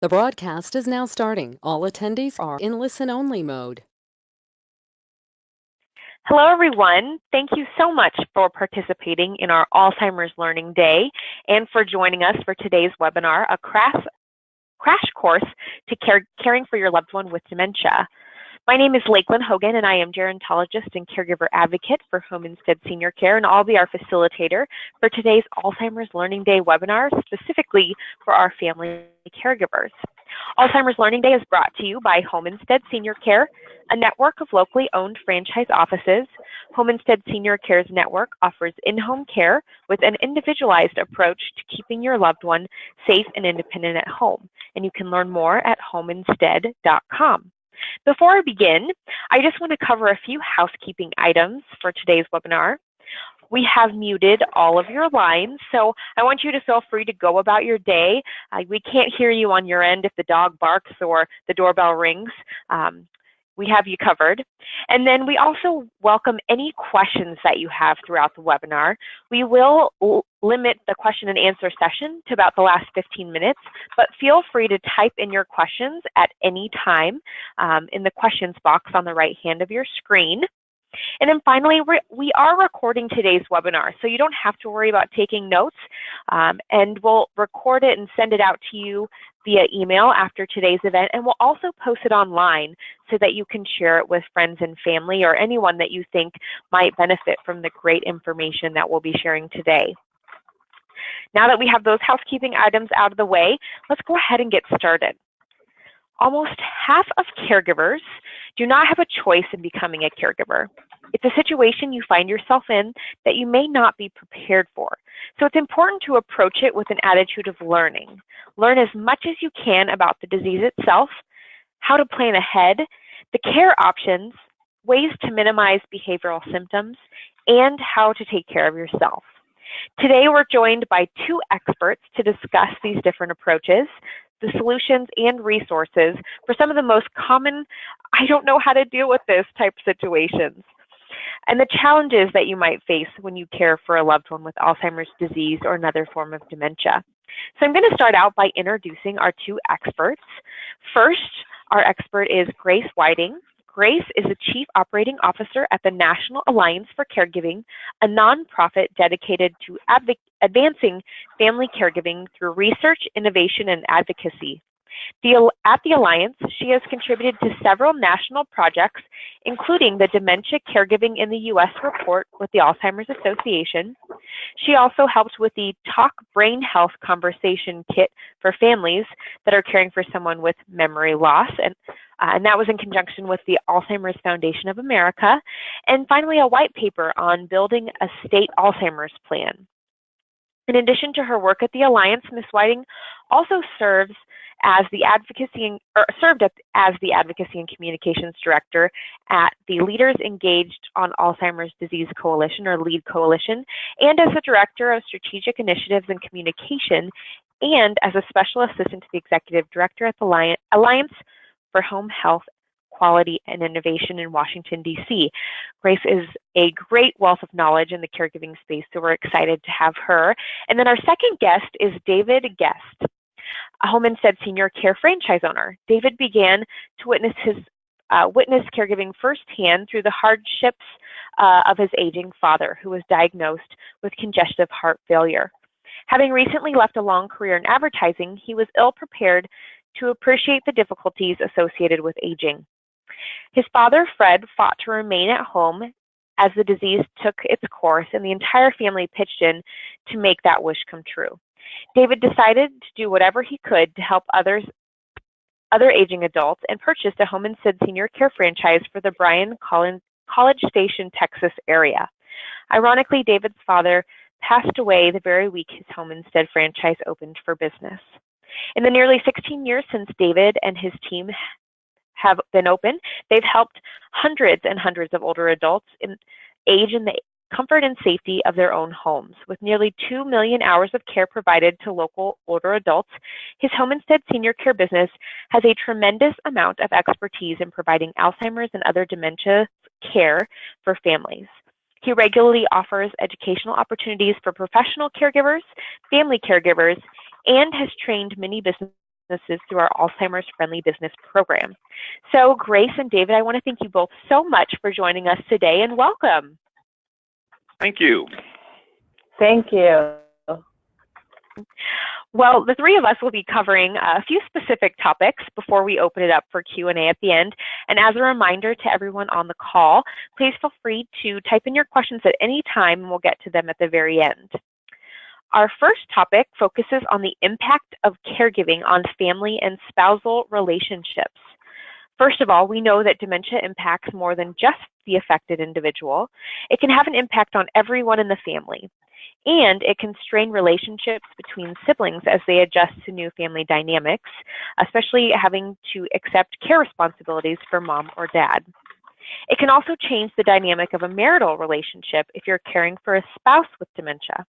The broadcast is now starting. All attendees are in listen-only mode. Hello, everyone. Thank you so much for participating in our Alzheimer's Learning Day and for joining us for today's webinar, a crash course to caring for your loved one with dementia. My name is Lakelyn Hogan, and I am Gerontologist and Caregiver Advocate for Home Instead Senior Care, and I'll be our facilitator for today's Alzheimer's Learning Day webinar, specifically for our family caregivers. Alzheimer's Learning Day is brought to you by Home Instead Senior Care, a network of locally owned franchise offices. Home Instead Senior Care's network offers in-home care with an individualized approach to keeping your loved one safe and independent at home, and you can learn more at homeinstead.com. Before I begin, I just want to cover a few housekeeping items for today's webinar. We have muted all of your lines, so I want you to feel free to go about your day. We can't hear you on your end if the dog barks or the doorbell rings. We have you covered. And then we also welcome any questions that you have throughout the webinar. We will limit the question and answer session to about the last 15 minutes, but feel free to type in your questions at any time in the questions box on the right hand of your screen. And then finally, we are recording today's webinar, so you don't have to worry about taking notes, and we'll record it and send it out to you via email after today's event, and we'll also post it online so that you can share it with friends and family or anyone that you think might benefit from the great information that we'll be sharing today. Now that we have those housekeeping items out of the way, let's go ahead and get started. Almost half of caregivers do not have a choice in becoming a caregiver. It's a situation you find yourself in that you may not be prepared for. So it's important to approach it with an attitude of learning. Learn as much as you can about the disease itself, how to plan ahead, the care options, ways to minimize behavioral symptoms, and how to take care of yourself. Today, we're joined by two experts to discuss these different approaches, the solutions and resources for some of the most common, I don't know how to deal with this type situations, and the challenges that you might face when you care for a loved one with Alzheimer's disease or another form of dementia. So I'm going to start out by introducing our two experts. First, our expert is Grace Whiting. Grace is the Chief Operating Officer at the National Alliance for Caregiving, a nonprofit dedicated to advancing family caregiving through research, innovation, and advocacy. At the Alliance, she has contributed to several national projects, including the Dementia Caregiving in the U.S. report with the Alzheimer's Association. She also helped with the Talk Brain Health Conversation Kit for families that are caring for someone with memory loss, and that was in conjunction with the Alzheimer's Foundation of America. And finally, a white paper on building a state Alzheimer's plan. In addition to her work at the Alliance, Ms. Whiting also served as the Advocacy and Communications Director at the Leaders Engaged on Alzheimer's Disease Coalition, or LEAD Coalition, and as the Director of Strategic Initiatives and Communication, and as a Special Assistant to the Executive Director at the Alliance for Home Health Quality and Innovation in Washington, D.C. Grace is a great wealth of knowledge in the caregiving space, so we're excited to have her. And then our second guest is David Gest, a Home Instead Senior Care franchise owner. David began to witness caregiving firsthand through the hardships of his aging father, who was diagnosed with congestive heart failure. Having recently left a long career in advertising, he was ill-prepared to appreciate the difficulties associated with aging. His father, Fred, fought to remain at home as the disease took its course, and the entire family pitched in to make that wish come true. David decided to do whatever he could to help other aging adults, and purchased a Home Instead Senior Care franchise for the Bryan College Station, Texas area. Ironically, David's father passed away the very week his Home Instead franchise opened for business. In the nearly 16 years since David and his team have been open, they've helped hundreds and hundreds of older adults age in the comfort and safety of their own homes. With nearly 2 million hours of care provided to local older adults, his Home Instead Senior Care business has a tremendous amount of expertise in providing Alzheimer's and other dementia care for families. He regularly offers educational opportunities for professional caregivers, family caregivers, and has trained many business businesses through our Alzheimer's Friendly Business program. So Grace and David, I want to thank you both so much for joining us today, and welcome. Thank you. Thank you. Well, the three of us will be covering a few specific topics before we open it up for Q&A at the end. And as a reminder to everyone on the call, please feel free to type in your questions at any time, and we'll get to them at the very end. Our first topic focuses on the impact of caregiving on family and spousal relationships. First of all, we know that dementia impacts more than just the affected individual. It can have an impact on everyone in the family, and it can strain relationships between siblings as they adjust to new family dynamics, especially having to accept care responsibilities for mom or dad. It can also change the dynamic of a marital relationship if you're caring for a spouse with dementia.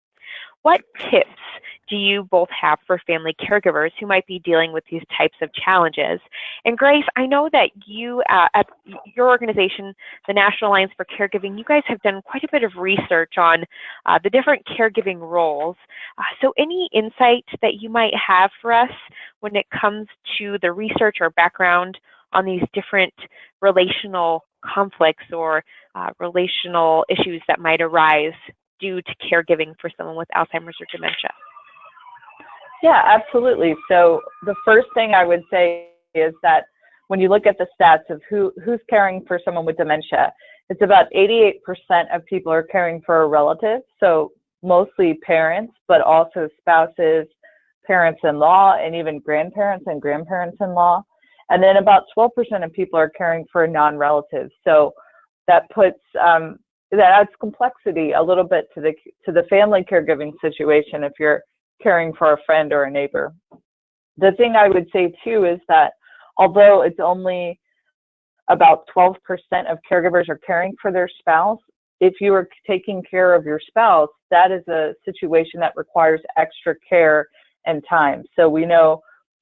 What tips do you both have for family caregivers who might be dealing with these types of challenges? And Grace, I know that you, at your organization, the National Alliance for Caregiving, you guys have done quite a bit of research on the different caregiving roles. So any insight that you might have for us when it comes to the research or background on these different relational conflicts or relational issues that might arise due to caregiving for someone with Alzheimer's or dementia? Yeah, absolutely. So the first thing I would say is that when you look at the stats of who's caring for someone with dementia, it's about 88% of people are caring for a relative, so mostly parents, but also spouses, parents-in-law, and even grandparents and grandparents-in-law. And then about 12% of people are caring for a non-relative. So that puts that adds complexity a little bit to the family caregiving situation if you're caring for a friend or a neighbor. The thing I would say too is that although it's only about 12% of caregivers are caring for their spouse, if you are taking care of your spouse, that is a situation that requires extra care and time. So we know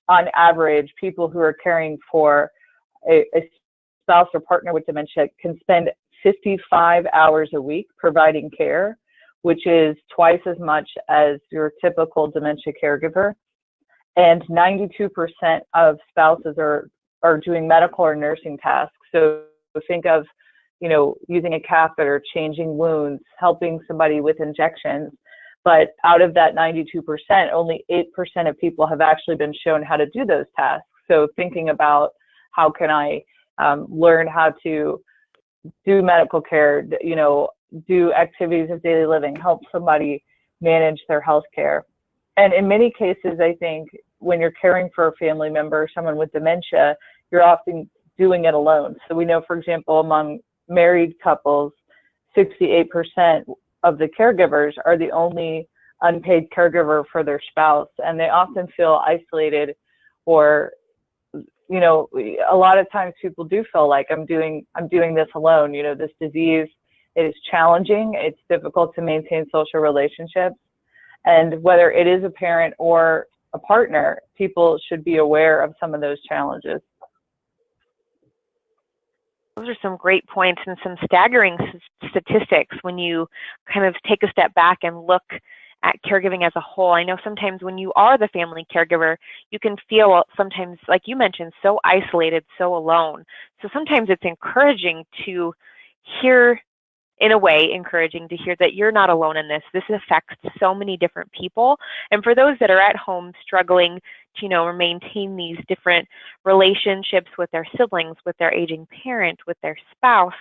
on average, people who are caring for a spouse or partner with dementia can spend 55 hours a week providing care, which is twice as much as your typical dementia caregiver. And 92% of spouses are doing medical or nursing tasks. So think of, using a catheter, changing wounds, helping somebody with injections. But out of that 92%, only 8% of people have actually been shown how to do those tasks. So thinking about how can I learn how to do medical care, do activities of daily living, help somebody manage their health care. And in many cases, I think when you're caring for a family member, someone with dementia, you're often doing it alone. So we know, for example, among married couples, 68% of the caregivers are the only unpaid caregiver for their spouse, and they often feel isolated, or a lot of times people do feel like I'm doing this alone. This disease, it is challenging. It's difficult to maintain social relationships. And whether it is a parent or a partner, people should be aware of some of those challenges. Those are some great points and some staggering statistics when you kind of take a step back and look at caregiving as a whole. I know sometimes when you are the family caregiver, you can feel sometimes, like you mentioned, so isolated, so alone. So sometimes it's encouraging to hear, in a way, encouraging to hear that you're not alone in this. This affects so many different people. And for those that are at home struggling to, maintain these different relationships with their siblings, with their aging parent, with their spouse,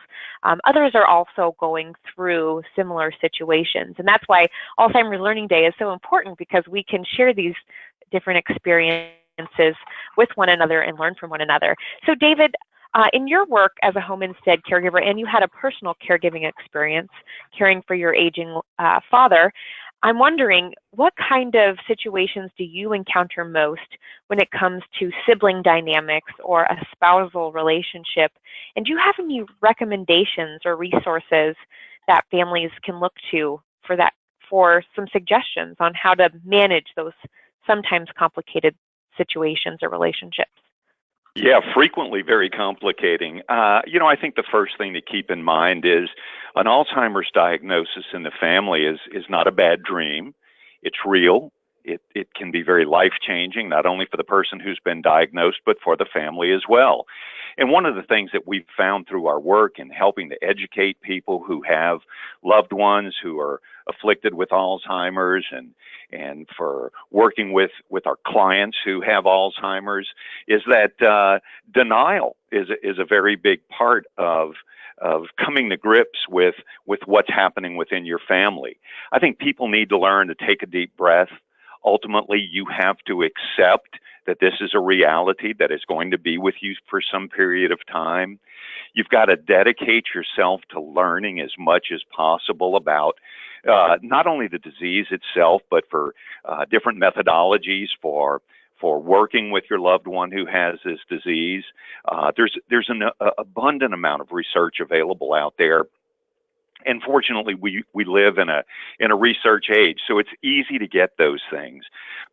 others are also going through similar situations. And that's why Alzheimer's Learning Day is so important, because we can share these different experiences with one another and learn from one another. So David, in your work as a home instead caregiver, and you had a personal caregiving experience caring for your aging father, I'm wondering, what kind of situations do you encounter most when it comes to sibling dynamics or a spousal relationship? And do you have any recommendations or resources that families can look to for some suggestions on how to manage those sometimes complicated situations or relationships? Yeah, frequently very complicating. I think the first thing to keep in mind is an Alzheimer's diagnosis in the family is not a bad dream. It's real. it can be very life-changing, not only for the person who's been diagnosed, but for the family as well. And one of the things that we've found through our work in helping to educate people who have loved ones who are afflicted with Alzheimer's, and for working with our clients who have Alzheimer's, is that denial is a very big part of coming to grips with what's happening within your family. I think people need to learn to take a deep breath. Ultimately, you have to accept that this is a reality that is going to be with you for some period of time. You've got to dedicate yourself to learning as much as possible about not only the disease itself, but for different methodologies for working with your loved one who has this disease. There's an abundant amount of research available out there. And fortunately, we live in a research age, so it's easy to get those things.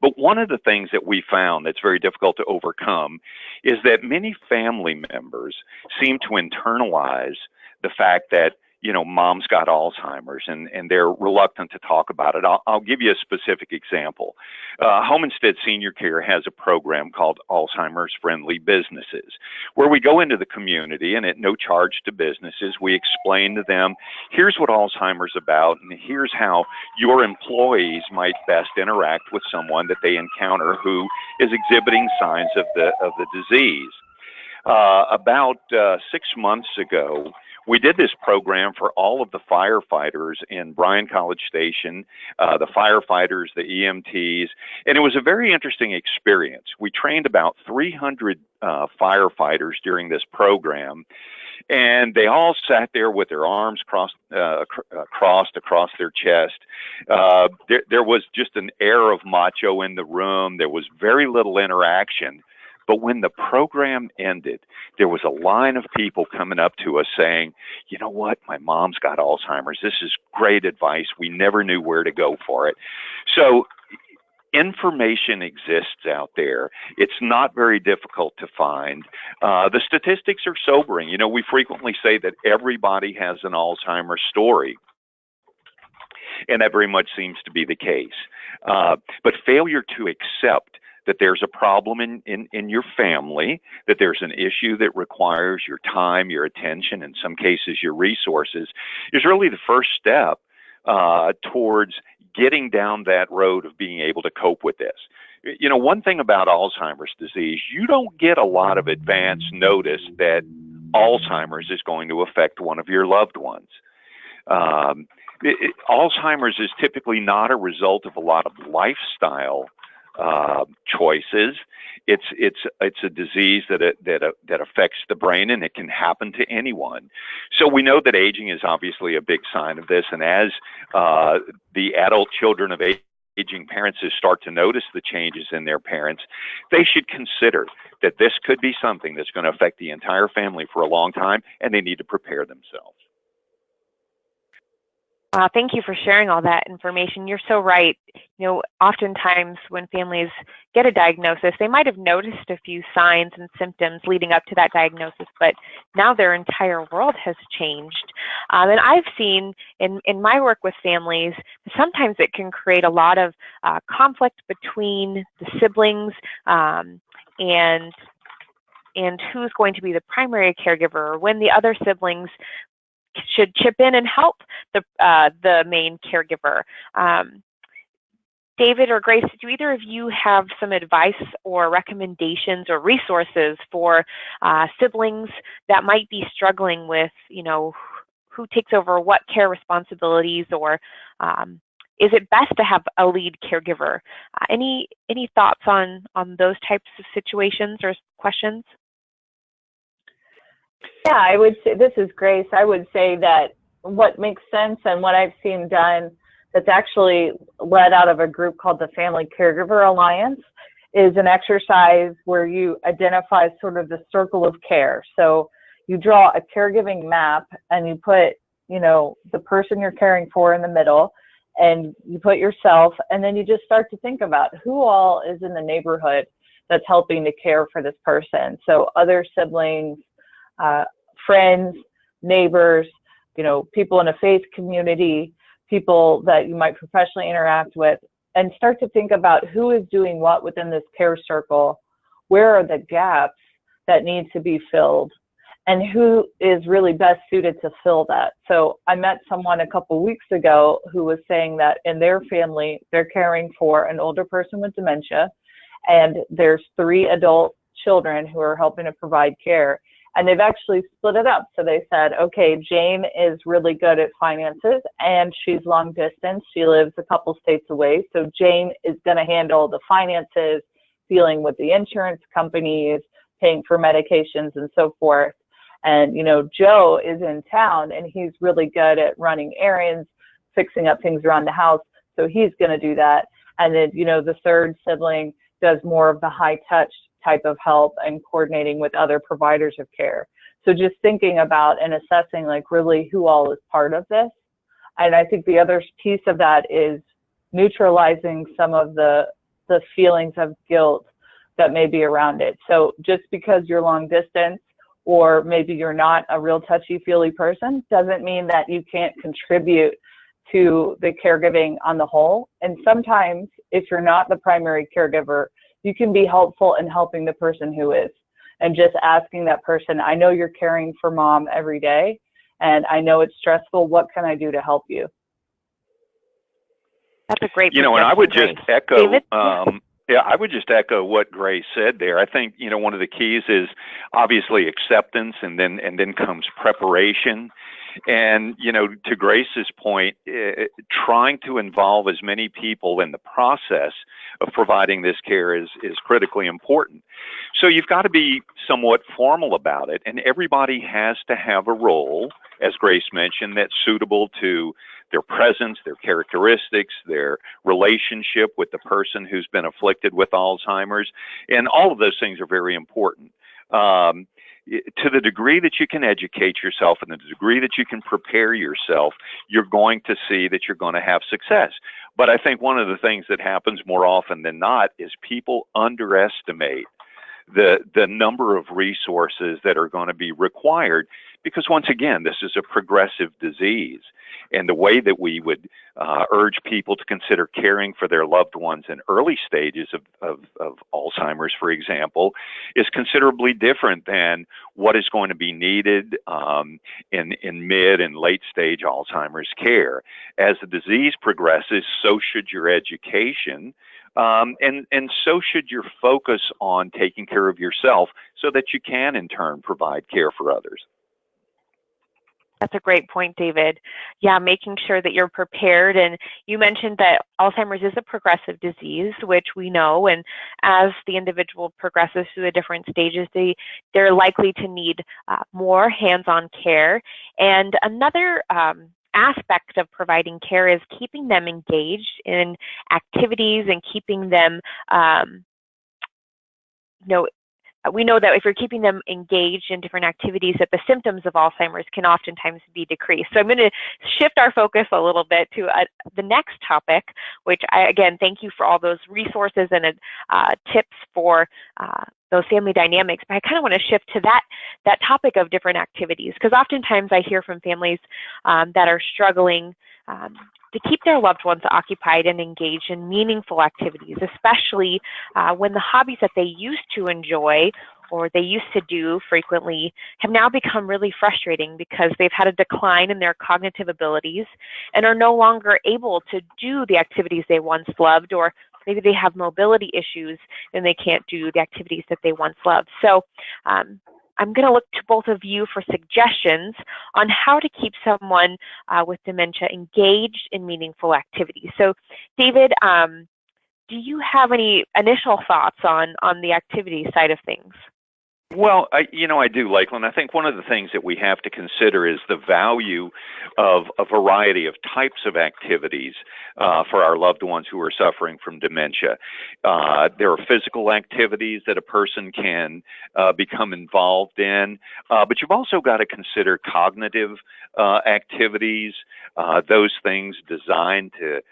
But one of the things that we found that's very difficult to overcome is that many family members seem to internalize the fact that, you know, mom's got Alzheimer's, and they're reluctant to talk about it. I'll give you a specific example. Homestead Senior Care has a program called Alzheimer's Friendly Businesses, where we go into the community, and at no charge to businesses, we explain to them, here's what Alzheimer's is about, and here's how your employees might best interact with someone that they encounter who is exhibiting signs of the disease. About 6 months ago, we did this program for all of the firefighters in Bryan College Station, the firefighters, the EMTs, and it was a very interesting experience. We trained about 300 firefighters during this program, and they all sat there with their arms crossed across their chest. There was just an air of macho in the room. There was very little interaction. But when the program ended, there was a line of people coming up to us saying, you know what, my mom's got Alzheimer's. This is great advice. We never knew where to go for it. So information exists out there. It's not very difficult to find. The statistics are sobering. You know, we frequently say that everybody has an Alzheimer's story. And that very much seems to be the case. But failure to accept that there's a problem in your family, that there's an issue that requires your time, your attention, in some cases your resources, is really the first step towards getting down that road of being able to cope with this. You know, one thing about Alzheimer's disease, you don't get a lot of advance notice that Alzheimer's is going to affect one of your loved ones. Alzheimer's is typically not a result of a lot of lifestyle choices. It's a disease that affects the brain, and it can happen to anyone. So we know that aging is obviously a big sign of this, and as the adult children of aging parents start to notice the changes in their parents, they should consider that this could be something that's going to affect the entire family for a long time, and they need to prepare themselves. Thank you for sharing all that information. You're so right. You know, oftentimes when families get a diagnosis, they might have noticed a few signs and symptoms leading up to that diagnosis, but now their entire world has changed. And I've seen in my work with families, sometimes it can create a lot of conflict between the siblings and who's going to be the primary caregiver, or when the other siblings should chip in and help the main caregiver. David or Grace, do either of you have some advice or recommendations or resources for siblings that might be struggling with, you know, who takes over what care responsibilities, or is it best to have a lead caregiver? Any thoughts on those types of situations or questions? Yeah, I would say, this is Grace. I would say that what makes sense and what I've seen done that's actually led out of a group called the Family Caregiver Alliance is an exercise where you identify sort of the circle of care. So you draw a caregiving map and you put, you know, the person you're caring for in the middle, and you put yourself, and then you just start to think about who all is in the neighborhood that's helping to care for this person. So other siblings, friends, neighbors, you know, people in a faith community, people that you might professionally interact with, and start to think about who is doing what within this care circle, where are the gaps that need to be filled, and who is really best suited to fill that. So I met someone a couple weeks ago who was saying that in their family, they're caring for an older person with dementia, and there's 3 adult children who are helping to provide care. And they've actually split it up. So they said, okay, Jane is really good at finances and she's long distance. She lives a couple states away. So Jane is going to handle the finances, dealing with the insurance companies, paying for medications and so forth. And, you know, Joe is in town and he's really good at running errands, fixing up things around the house. So he's going to do that. And then, you know, the third sibling does more of the high touch type of help and coordinating with other providers of care. So just thinking about and assessing like really who all is part of this. And I think the other piece of that is neutralizing some of the feelings of guilt that may be around it. So just because you're long distance or maybe you're not a real touchy-feely person doesn't mean that you can't contribute to the caregiving on the whole. And sometimes if you're not the primary caregiver, you can be helpful in helping the person who is, and just asking that person, I know you're caring for mom every day, and I know it's stressful. What can I do to help you? That's a great. You know, and I would just echo. David? Yeah, I would just echo what Grace said there. I think, you know, one of the keys is obviously acceptance, and then comes preparation. And, you know, to Grace's point, trying to involve as many people in the process of providing this care is critically important. So you've got to be somewhat formal about it, and everybody has to have a role, as Grace mentioned, that's suitable to their presence, their characteristics, their relationship with the person who's been afflicted with Alzheimer's, and all of those things are very important. To the degree that you can educate yourself and the degree that you can prepare yourself, you're going to see that you're going to have success. But I think one of the things that happens more often than not is people underestimate the number of resources that are going to be required, because once again, this is a progressive disease. And the way that we would urge people to consider caring for their loved ones in early stages of Alzheimer's, for example, is considerably different than what is going to be needed in mid and late stage Alzheimer's care. As the disease progresses, so should your education. And so should your focus on taking care of yourself so that you can, in turn, provide care for others. That's a great point, David. Yeah, making sure that you're prepared. And you mentioned that Alzheimer's is a progressive disease, which we know. And as the individual progresses through the different stages, they're likely to need more hands-on care. And another aspect of providing care is keeping them engaged in activities and keeping them, we know that if you're keeping them engaged in different activities, that the symptoms of Alzheimer's can oftentimes be decreased. So I'm going to shift our focus a little bit to the next topic, which again, thank you for all those resources and tips for those family dynamics. But I kind of want to shift to that topic of different activities, because oftentimes I hear from families that are struggling to keep their loved ones occupied and engaged in meaningful activities, especially when the hobbies that they used to enjoy or they used to do frequently have now become really frustrating because they've had a decline in their cognitive abilities and are no longer able to do the activities they once loved, or maybe they have mobility issues and they can't do the activities that they once loved. So I'm going to look to both of you for suggestions on how to keep someone with dementia engaged in meaningful activities. So, David, do you have any initial thoughts on the activity side of things? Well, I do, Lakelyn. I think one of the things that we have to consider is the value of a variety of types of activities for our loved ones who are suffering from dementia. There are physical activities that a person can become involved in, but you've also got to consider cognitive activities, those things designed to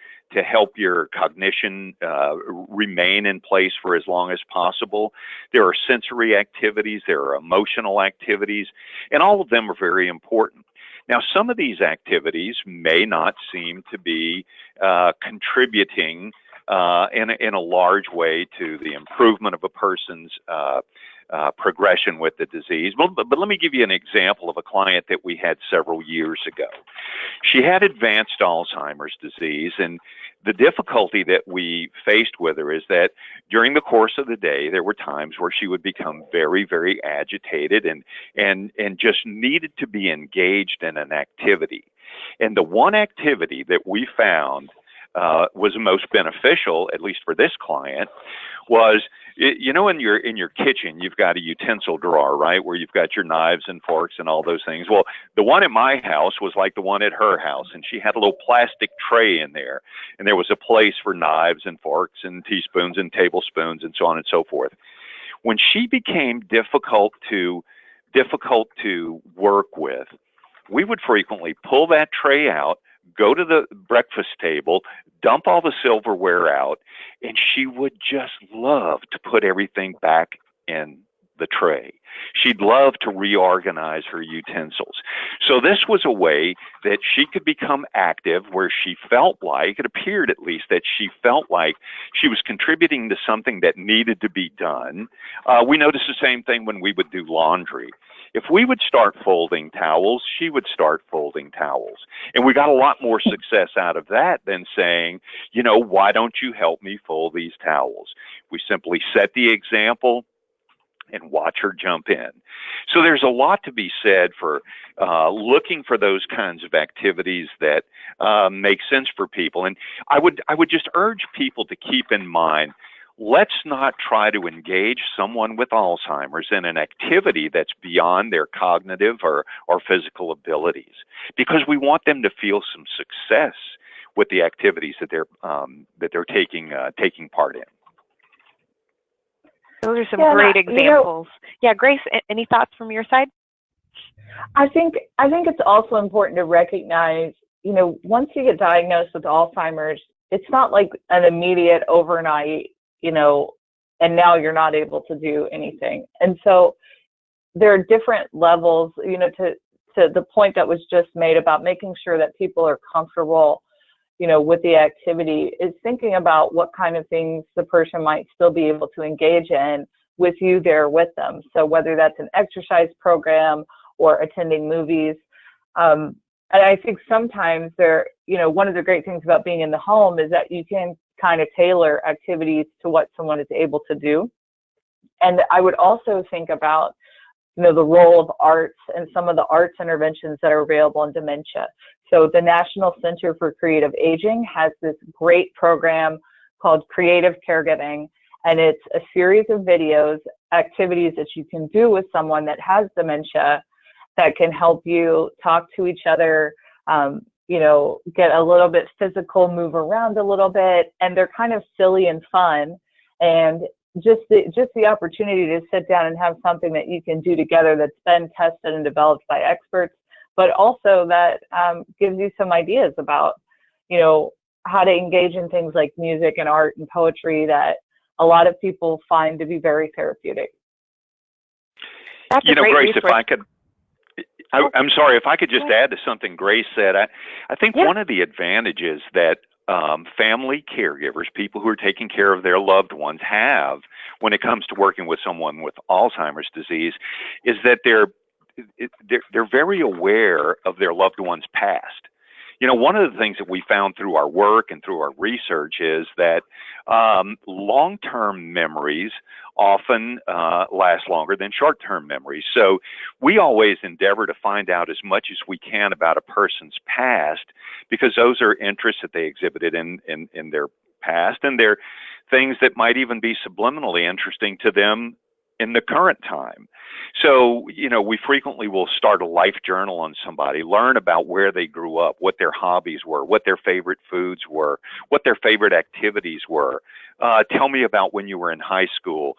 help your cognition remain in place for as long as possible. There are sensory activities, there are emotional activities, and all of them are very important. Now, some of these activities may not seem to be contributing in a large way to the improvement of a person's progression with the disease. But let me give you an example of a client that we had several years ago. She had advanced Alzheimer's disease, and the difficulty that we faced with her is that during the course of the day, there were times where she would become very, very agitated and just needed to be engaged in an activity. And the one activity that we found was most beneficial, at least for this client, was, you know, in your kitchen, you've got a utensil drawer, right, where you've got your knives and forks and all those things. Well, the one at my house was like the one at her house, and she had a little plastic tray in there, and there was a place for knives and forks and teaspoons and tablespoons and so on and so forth. When she became difficult to work with, we would frequently pull that tray out, go to the breakfast table, dump all the silverware out, and she would just love to put everything back in the tray. She'd love to reorganize her utensils. So this was a way that she could become active, where she felt like, it appeared at least, that she felt like she was contributing to something that needed to be done. We noticed the same thing when we would do laundry. If we would start folding towels, she would start folding towels. And we got a lot more success out of that than saying, you know, why don't you help me fold these towels? We simply set the example and watch her jump in. So there's a lot to be said for looking for those kinds of activities that make sense for people. And I would just urge people to keep in mind, let's not try to engage someone with Alzheimer's in an activity that's beyond their cognitive or physical abilities, because we want them to feel some success with the activities that they're taking part in. Those are some great examples. Yeah, Grace, any thoughts from your side? I think it's also important to recognize, you know, once you get diagnosed with Alzheimer's, it's not like an immediate overnight, you know, and now you're not able to do anything. And so there are different levels, you know, to the point that was just made about making sure that people are comfortable, you know, with the activity, is thinking about what kind of things the person might still be able to engage in with you there with them. So whether that's an exercise program or attending movies. And I think sometimes you know, one of the great things about being in the home is that you can kind of tailor activities to what someone is able to do. And I would also think about, you know, the role of arts and some of the arts interventions that are available in dementia. So the National Center for Creative Aging has this great program called Creative Caregiving, and it's a series of videos, activities that you can do with someone that has dementia that can help you talk to each other, you know, get a little bit physical, move around a little bit, and they're kind of silly and fun. And just the opportunity to sit down and have something that you can do together that's been tested and developed by experts, but also that gives you some ideas about, you know, how to engage in things like music and art and poetry that a lot of people find to be very therapeutic. That's you know, Grace, resource. if I could, I'm sorry, if I could just add to something Grace said, I think one of the advantages that family caregivers, people who are taking care of their loved ones, have when it comes to working with someone with Alzheimer's disease is that they're very aware of their loved one's past. You know, one of the things that we found through our work and through our research is that long-term memories often last longer than short-term memories. So we always endeavor to find out as much as we can about a person's past, because those are interests that they exhibited in their past, and they're things that might even be subliminally interesting to them in the current time. So, you know, we frequently will start a life journal on somebody, learn about where they grew up, what their hobbies were, what their favorite foods were, what their favorite activities were. Tell me about when you were in high school,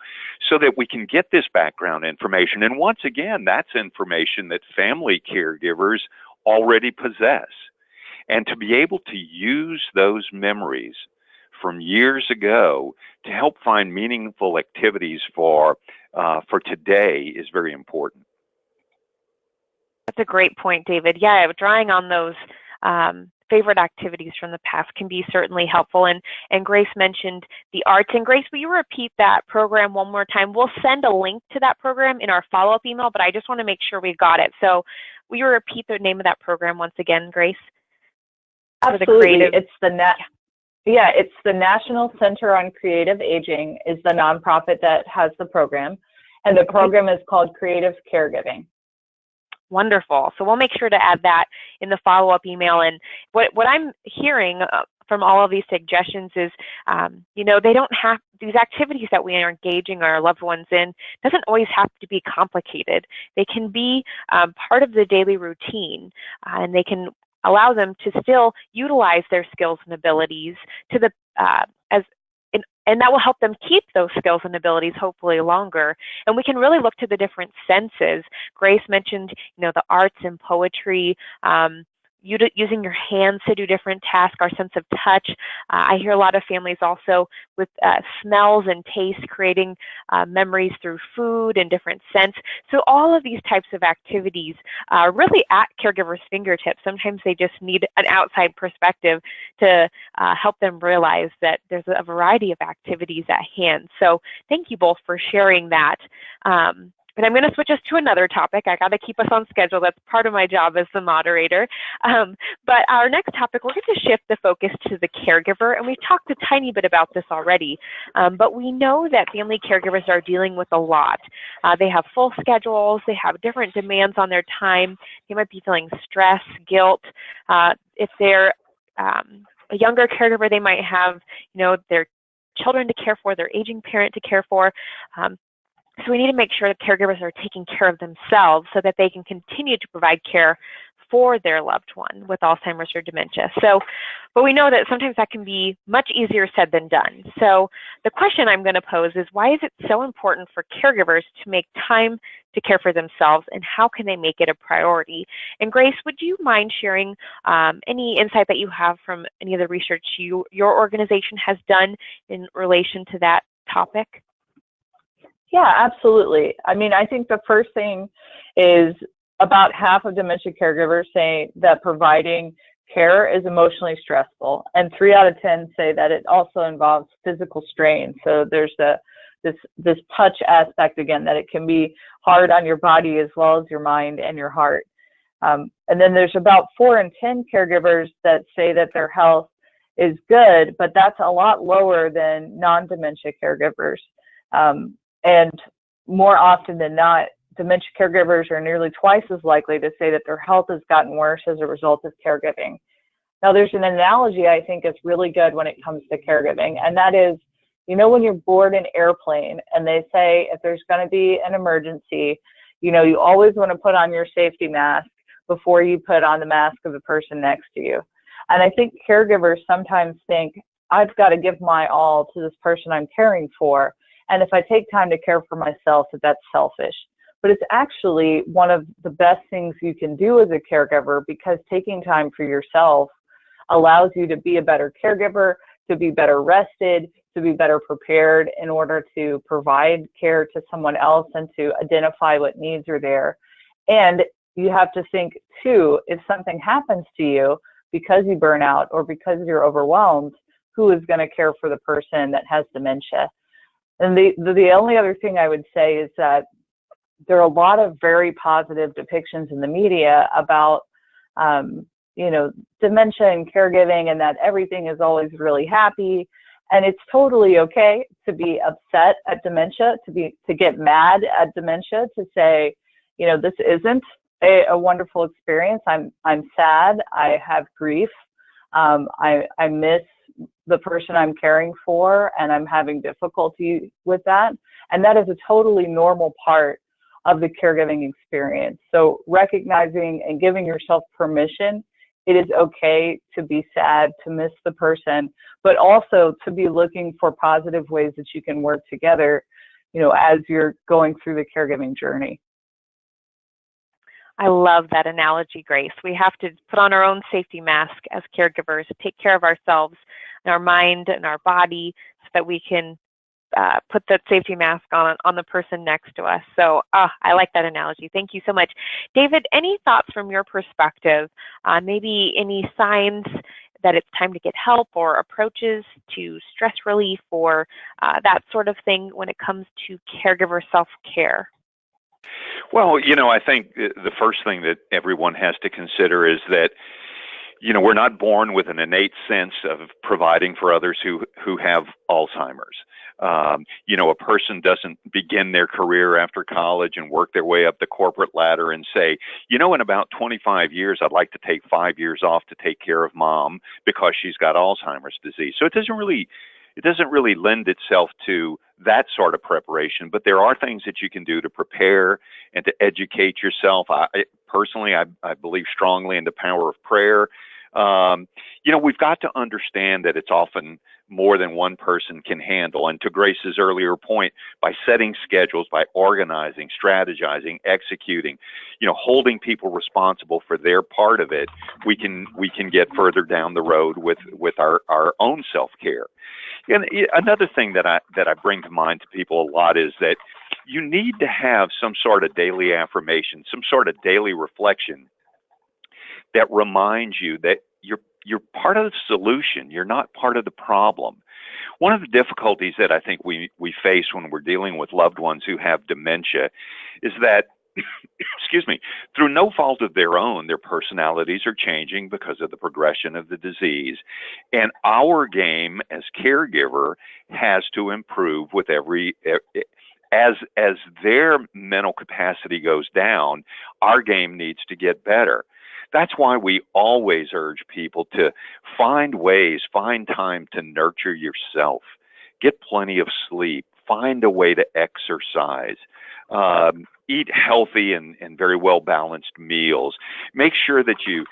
so that we can get this background information. And once again, that's information that family caregivers already possess. And to be able to use those memories from years ago to help find meaningful activities for today is very important. That's a great point, David. Yeah, drawing on those favorite activities from the past can be certainly helpful. And Grace mentioned the arts. And Grace, will you repeat that program one more time? We'll send a link to that program in our follow-up email, but I just want to make sure we got it. So will you repeat the name of that program once again, Grace? Absolutely. It's it's the National Center on Creative Aging is the nonprofit that has the program. And the program is called Creative Caregiving. Wonderful. So we'll make sure to add that in the follow-up email. And what I'm hearing from all of these suggestions is, they don't have, these activities that we are engaging our loved ones in doesn't always have to be complicated. They can be part of the daily routine, and they can allow them to still utilize their skills and abilities to the and that will help them keep those skills and abilities hopefully longer. And we can really look to the different senses. Grace mentioned, the arts and poetry, using your hands to do different tasks, our sense of touch. I hear a lot of families also with smells and taste, creating memories through food and different scents. So all of these types of activities are really at caregivers' fingertips. Sometimes they just need an outside perspective to help them realize that there's a variety of activities at hand. So thank you both for sharing that. And I'm going to switch us to another topic. I got to keep us on schedule. That's part of my job as the moderator. But our next topic, we're going to shift the focus to the caregiver. And we've talked a tiny bit about this already. But we know that family caregivers are dealing with a lot. They have full schedules. They have different demands on their time. They might be feeling stress, guilt. If they're a younger caregiver, they might have, their children to care for, their aging parent to care for. So we need to make sure that caregivers are taking care of themselves so that they can continue to provide care for their loved one with Alzheimer's or dementia. But we know that sometimes that can be much easier said than done. So the question I'm going to pose is, why is it so important for caregivers to make time to care for themselves, and how can they make it a priority? And Grace, would you mind sharing any insight that you have from any of the research your organization has done in relation to that topic? Yeah, absolutely. I think the first thing is about half of dementia caregivers say that providing care is emotionally stressful, and 3 out of 10 say that it also involves physical strain. So there's this touch aspect again, that it can be hard on your body as well as your mind and your heart. And then there's about 4 in 10 caregivers that say that their health is good, but that's a lot lower than non-dementia caregivers. And more often than not, dementia caregivers are nearly twice as likely to say that their health has gotten worse as a result of caregiving. Now, there's an analogy I think is really good when it comes to caregiving, and that is, when you're board an airplane and they say if there's going to be an emergency, you always want to put on your safety mask before you put on the mask of the person next to you. And I think caregivers sometimes think, I've got to give my all to this person I'm caring for. And if I take time to care for myself, that's selfish. But it's actually one of the best things you can do as a caregiver, because taking time for yourself allows you to be a better caregiver, to be better rested, to be better prepared in order to provide care to someone else and to identify what needs are there. And you have to think too, if something happens to you because you burn out or because you're overwhelmed, who is going to care for the person that has dementia? And the only other thing I would say is that there are a lot of very positive depictions in the media about, dementia and caregiving, and that everything is always really happy. And it's totally okay to be upset at dementia, to get mad at dementia, to say, this isn't a wonderful experience. I'm sad. I have grief. I miss the person I'm caring for, and I'm having difficulty with that. And that is a totally normal part of the caregiving experience. So recognizing and giving yourself permission, it is okay to be sad, to miss the person, but also to be looking for positive ways that you can work together, as you're going through the caregiving journey. I love that analogy, Grace. We have to put on our own safety mask as caregivers, take care of ourselves and our mind and our body so that we can put that safety mask on the person next to us. So I like that analogy. Thank you so much. David, any thoughts from your perspective, maybe any signs that it's time to get help or approaches to stress relief or that sort of thing when it comes to caregiver self-care? Well, I think the first thing that everyone has to consider is that we're not born with an innate sense of providing for others who have Alzheimer's. A person doesn't begin their career after college and work their way up the corporate ladder and say, in about 25 years, I'd like to take 5 years off to take care of mom because she's got Alzheimer's disease. So it doesn't really lend itself to that sort of preparation, but there are things that you can do to prepare and to educate yourself. Personally, I believe strongly in the power of prayer. We've got to understand that it's often more than one person can handle. And to Grace's earlier point, by setting schedules, by organizing, strategizing, executing, holding people responsible for their part of it, we can get further down the road with our own self-care. And another thing that I bring to mind to people a lot is that you need to have some sort of daily affirmation, some sort of daily reflection that reminds you that you're part of the solution. You're not part of the problem. One of the difficulties that I think we face when we're dealing with loved ones who have dementia is that, excuse me, through no fault of their own, their personalities are changing because of the progression of the disease. And our game as caregiver has to improve with as their mental capacity goes down, our game needs to get better. That's why we always urge people to find time to nurture yourself, get plenty of sleep, find a way to exercise, eat healthy and very well balanced meals. Make sure that you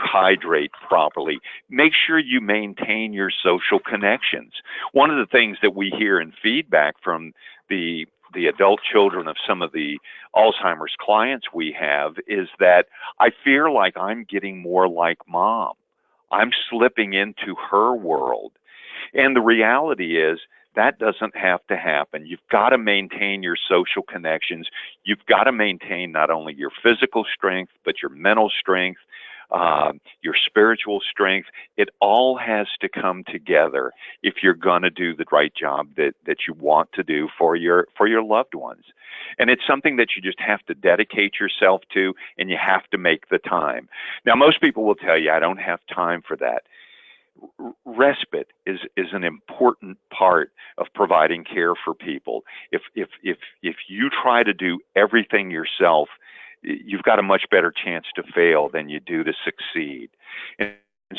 hydrate properly. Make sure you maintain your social connections. One of the things that we hear in feedback from the adult children of some of the Alzheimer's clients we have is that I feel like I'm getting more like mom. I'm slipping into her world. And the reality is that doesn't have to happen. You've got to maintain your social connections. You've got to maintain not only your physical strength, but your mental strength, your spiritual strength. It all has to come together if you're going to do the right job that you want to do for your loved ones. And it's something that you just have to dedicate yourself to, and you have to make the time. Now, most people will tell you, I don't have time for that. Respite is an important part of providing care for people. If you try to do everything yourself, you've got a much better chance to fail than you do to succeed. And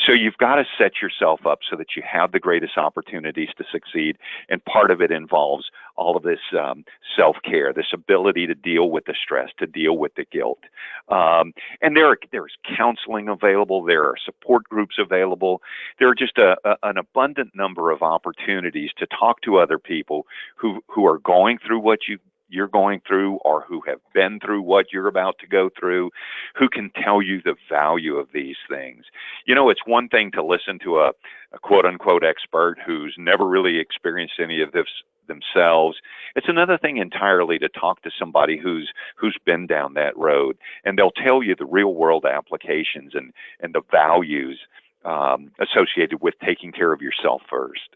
so you've got to set yourself up so that you have the greatest opportunities to succeed. And part of it involves all of this self-care, this ability to deal with the stress, to deal with the guilt. And there's counseling available. There are support groups available. There are just an abundant number of opportunities to talk to other people who are going through what you're going through or who have been through what you're about to go through, who can tell you the value of these things. It's one thing to listen to a quote-unquote expert who's never really experienced any of this themselves. It's another thing entirely to talk to somebody who's been down that road, and they'll tell you the real-world applications and the values associated with taking care of yourself first.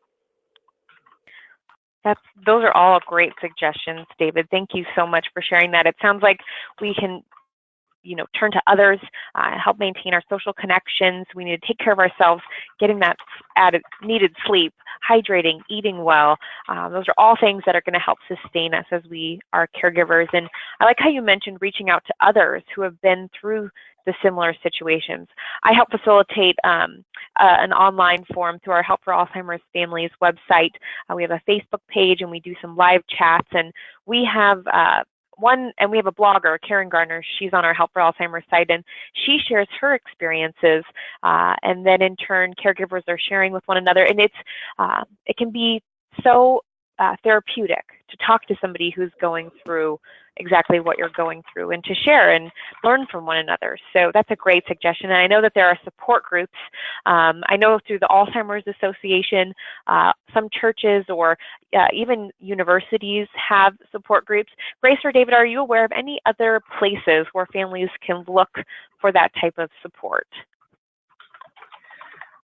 Those are all great suggestions, David. Thank you so much for sharing that. It sounds like we can, turn to others, help maintain our social connections. We need to take care of ourselves, getting that needed sleep, hydrating, eating well. Those are all things that are going to help sustain us as we are caregivers. And I like how you mentioned reaching out to others who have been through the similar situations. I help facilitate an online forum through our Help for Alzheimer's Families website. We have a Facebook page and we do some live chats, and we have we have a blogger, Karen Garner. She's on our Help for Alzheimer's site, and she shares her experiences, and then in turn, caregivers are sharing with one another, and it can be so therapeutic to talk to somebody who's going through exactly what you're going through and to share and learn from one another. So that's a great suggestion. And I know that there are support groups. I know through the Alzheimer's Association, some churches or even universities have support groups. Grace or David, are you aware of any other places where families can look for that type of support?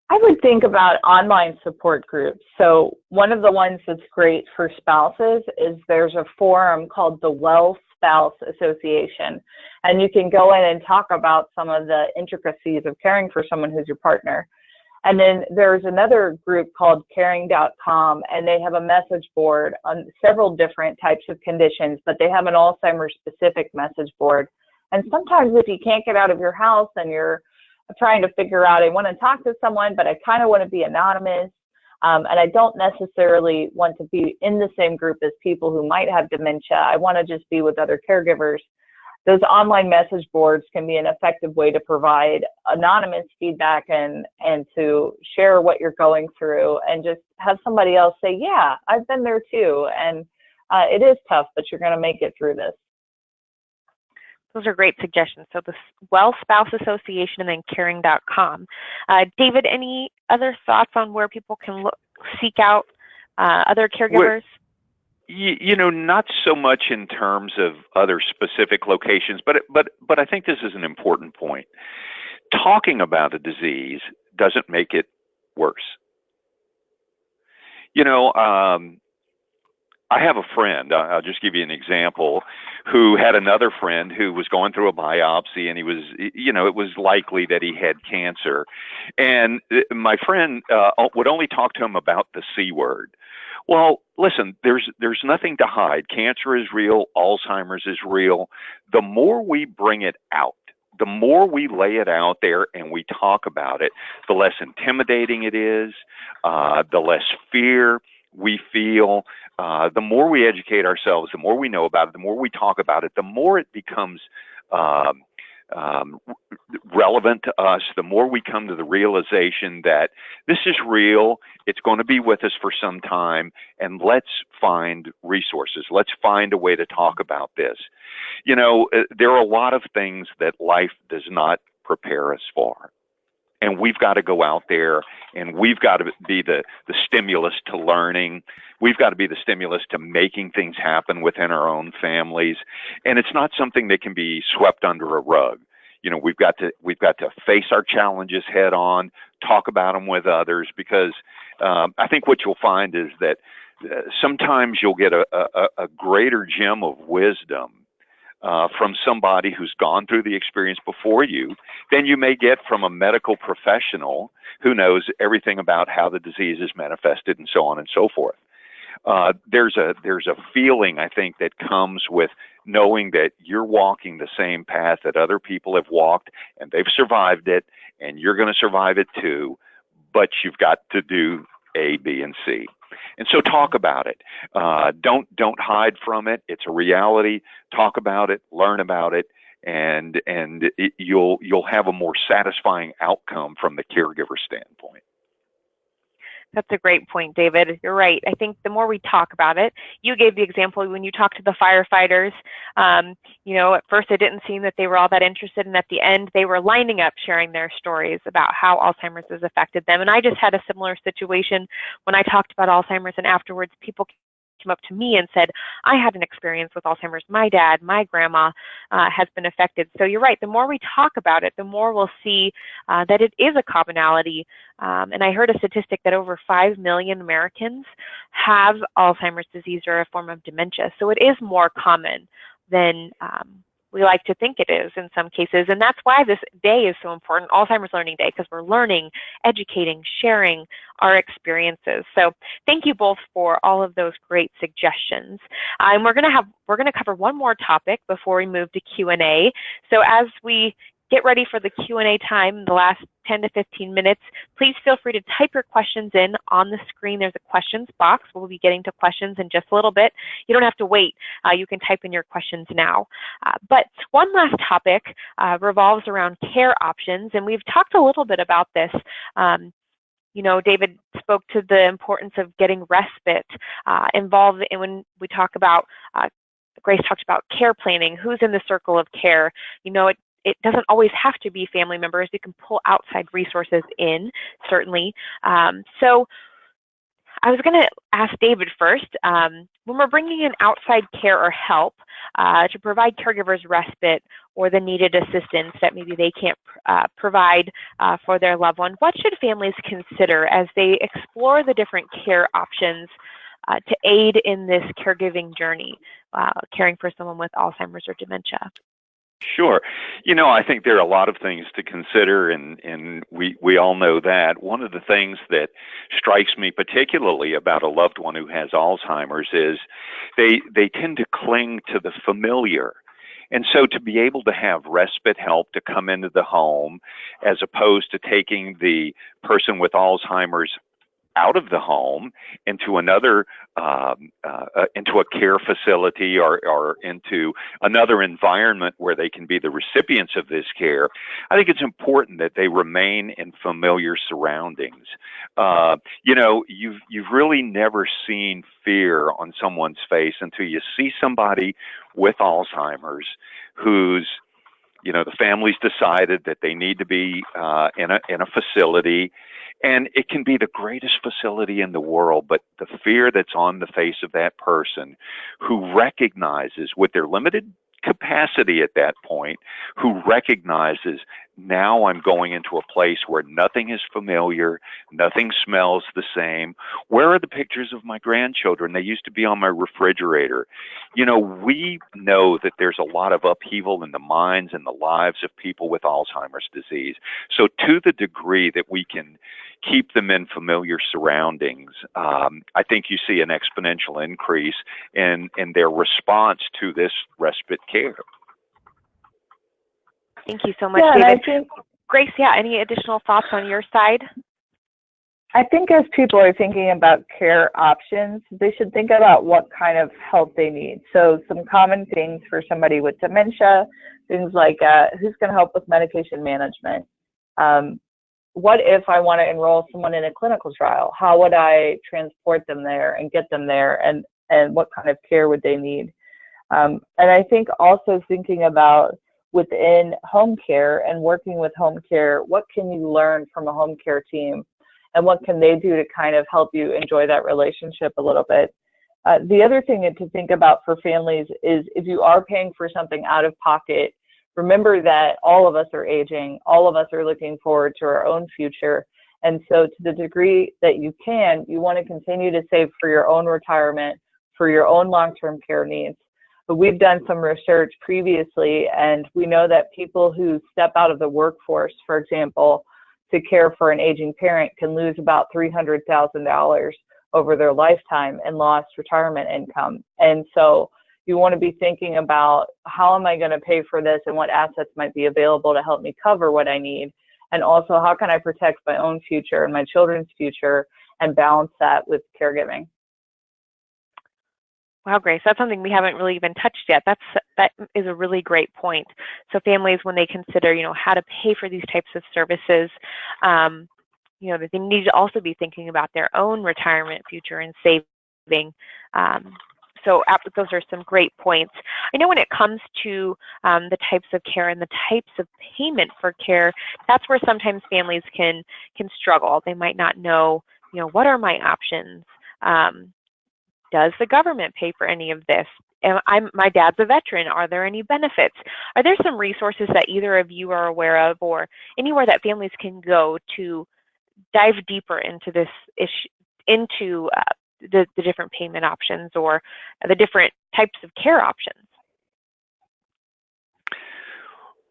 I would think about online support groups. So one of the ones that's great for spouses is there's a forum called the Well Spouse Association. And you can go in and talk about some of the intricacies of caring for someone who's your partner. And then there's another group called caring.com, and they have a message board on several different types of conditions, but they have an Alzheimer's specific message board. And sometimes if you can't get out of your house and you're trying to figure out, I want to talk to someone, but I kind of want to be anonymous, and I don't necessarily want to be in the same group as people who might have dementia. I want to just be with other caregivers. Those online message boards can be an effective way to provide anonymous feedback and to share what you're going through and just have somebody else say, yeah, I've been there too. And it is tough, but you're going to make it through this. Those are great suggestions. So the Well Spouse Association and then caring.com. David, any other thoughts on where people can seek out other caregivers? You know, not so much in terms of other specific locations, but I think this is an important point. Talking about a disease doesn't make it worse. You know, I have a friend, I'll just give you an example, who had another friend who was going through a biopsy, and he was, you know, it was likely that he had cancer. And my friend would only talk to him about the C word. Well, listen, there's nothing to hide. Cancer is real. Alzheimer's is real. The more we bring it out, the more we lay it out there and we talk about it, the less intimidating it is, the less fear we feel. The more we educate ourselves, the more we know about it, the more we talk about it, the more it becomes relevant to us, the more we come to the realization that this is real, it's going to be with us for some time, and let's find resources. Let's find a way to talk about this. You know, there are a lot of things that life does not prepare us for. And we've got to go out there and we've got to be the stimulus to learning. We've got to be the stimulus to making things happen within our own families. And it's not something that can be swept under a rug. You know, we've got to face our challenges head on, talk about them with others, because I think what you'll find is that sometimes you'll get a greater gem of wisdom from somebody who's gone through the experience before you than you may get from a medical professional who knows everything about how the disease is manifested and so on and so forth. There's a feeling, I think, that comes with knowing that you're walking the same path that other people have walked and they've survived it, and you're going to survive it too, but you've got to do A, B, and C. And so talk about it. Don't hide from it. It's a reality. Talk about it, learn about it, and you'll have a more satisfying outcome from the caregiver standpoint. That's a great point, David. You're right. I think the more we talk about it, you gave the example when you talked to the firefighters, you know, at first it didn't seem that they were all that interested, and at the end they were lining up sharing their stories about how Alzheimer's has affected them. And I just had a similar situation when I talked about Alzheimer's, and afterwards people came up to me and said, I had an experience with Alzheimer's. My dad, my grandma has been affected. So you're right. The more we talk about it, the more we'll see that it is a commonality. And I heard a statistic that over 5 million Americans have Alzheimer's disease or a form of dementia. So it is more common than we like to think it is in some cases. And that's why this day is so important, Alzheimer's Learning Day, because we're learning, educating, sharing our experiences. So thank you both for all of those great suggestions. And we're going to cover one more topic before we move to Q&A. So as we get ready for the Q&A time, the last 10 to 15 minutes, please feel free to type your questions in on the screen. There's a questions box. We'll be getting to questions in just a little bit. You don't have to wait. You can type in your questions now. But one last topic revolves around care options, and we've talked a little bit about this You know, David spoke to the importance of getting respite involved in when we talk about, Grace talked about care planning, who's in the circle of care. You know, it doesn't always have to be family members. You can pull outside resources in, certainly. So I was going to ask David first, when we're bringing in outside care or help to provide caregivers respite or the needed assistance that maybe they can't provide for their loved one, what should families consider as they explore the different care options to aid in this caregiving journey, caring for someone with Alzheimer's or dementia? Sure. You know, I think there are a lot of things to consider, and we all know that. One of the things that strikes me particularly about a loved one who has Alzheimer's is they tend to cling to the familiar. And so to be able to have respite help to come into the home as opposed to taking the person with Alzheimer's out of the home into another, into a care facility or into another environment where they can be the recipients of this care, I think it's important that they remain in familiar surroundings. You know, you've really never seen fear on someone's face until you see somebody with Alzheimer's who's, you know, the family's decided that they need to be in a facility. And it can be the greatest facility in the world, but the fear that's on the face of that person who recognizes with their limited capacity at that point, who recognizes now I'm going into a place where nothing is familiar, nothing smells the same. Where are the pictures of my grandchildren? They used to be on my refrigerator. You know, we know that there's a lot of upheaval in the minds and the lives of people with Alzheimer's disease. So to the degree that we can keep them in familiar surroundings, I think you see an exponential increase in their response to this respite care. Thank you so much, Yeah, David. and I think, Grace, yeah, any additional thoughts on your side? I think as people are thinking about care options, they should think about what kind of help they need. So some common things for somebody with dementia, things like who's going to help with medication management? What if I want to enroll someone in a clinical trial? How would I transport them there and get them there, and what kind of care would they need? And I think also thinking about within home care and working with home care, what can you learn from a home care team, and what can they do to kind of help you enjoy that relationship a little bit? The other thing to think about for families is if you are paying for something out of pocket, remember that all of us are aging, all of us are looking forward to our own future. And so to the degree that you can, you want to continue to save for your own retirement, for your own long-term care needs. But we've done some research previously, and we know that people who step out of the workforce, for example, to care for an aging parent can lose about $300,000 over their lifetime in lost retirement income. And so you want to be thinking about how am I going to pay for this and what assets might be available to help me cover what I need. And also how can I protect my own future and my children's future and balance that with caregiving. Wow, Grace, that's something we haven't really even touched yet. That is a really great point. So families, when they consider, you know, how to pay for these types of services, you know, that they need to also be thinking about their own retirement future and saving. So those are some great points. I know when it comes to the types of care and the types of payment for care, that's where sometimes families can struggle. They might not know, you know, what are my options? Does the government pay for any of this? My dad's a veteran. Are there any benefits? Are there some resources that either of you are aware of, or anywhere that families can go to dive deeper into this issue, into the different payment options or the different types of care options?